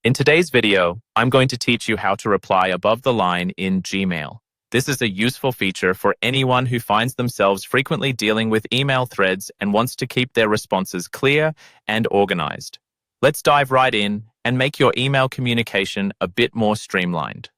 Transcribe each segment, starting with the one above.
In today's video, I'm going to teach you how to reply above the line in Gmail. This is a useful feature for anyone who finds themselves frequently dealing with email threads and wants to keep their responses clear and organized. Let's dive right in and make your email communication a bit more streamlined.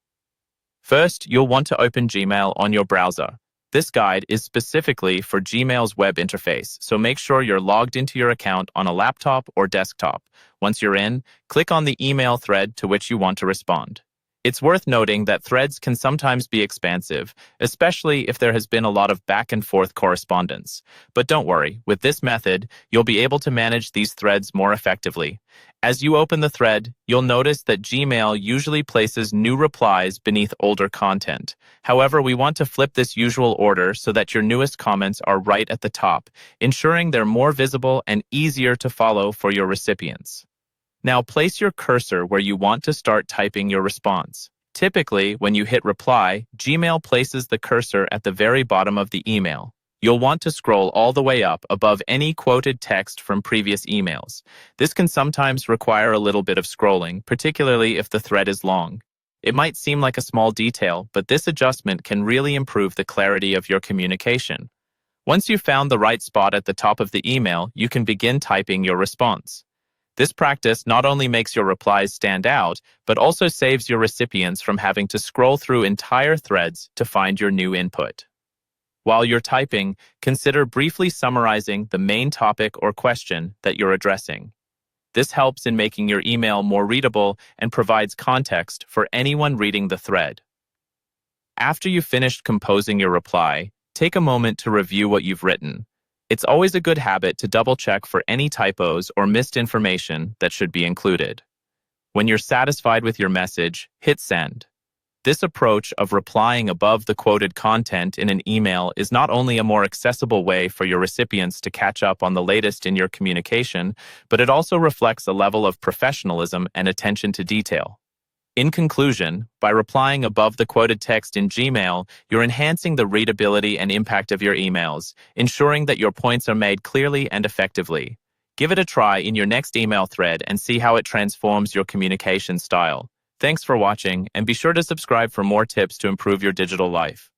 First, you'll want to open Gmail on your browser. This guide is specifically for Gmail's web interface, so make sure you're logged into your account on a laptop or desktop. Once you're in, click on the email thread to which you want to respond. It's worth noting that threads can sometimes be expansive, especially if there has been a lot of back and forth correspondence. But don't worry, with this method, you'll be able to manage these threads more effectively. As you open the thread, you'll notice that Gmail usually places new replies beneath older content. However, we want to flip this usual order so that your newest comments are right at the top, ensuring they're more visible and easier to follow for your recipients. Now place your cursor where you want to start typing your response. Typically, when you hit reply, Gmail places the cursor at the very bottom of the email. You'll want to scroll all the way up above any quoted text from previous emails. This can sometimes require a little bit of scrolling, particularly if the thread is long. It might seem like a small detail, but this adjustment can really improve the clarity of your communication. Once you've found the right spot at the top of the email, you can begin typing your response. This practice not only makes your replies stand out, but also saves your recipients from having to scroll through entire threads to find your new input. While you're typing, consider briefly summarizing the main topic or question that you're addressing. This helps in making your email more readable and provides context for anyone reading the thread. After you've finished composing your reply, take a moment to review what you've written. It's always a good habit to double-check for any typos or missed information that should be included. When you're satisfied with your message, hit send. This approach of replying above the quoted content in an email is not only a more accessible way for your recipients to catch up on the latest in your communication, but it also reflects a level of professionalism and attention to detail. In conclusion, by replying above the quoted text in Gmail, you're enhancing the readability and impact of your emails, ensuring that your points are made clearly and effectively. Give it a try in your next email thread and see how it transforms your communication style. Thanks for watching, and be sure to subscribe for more tips to improve your digital life.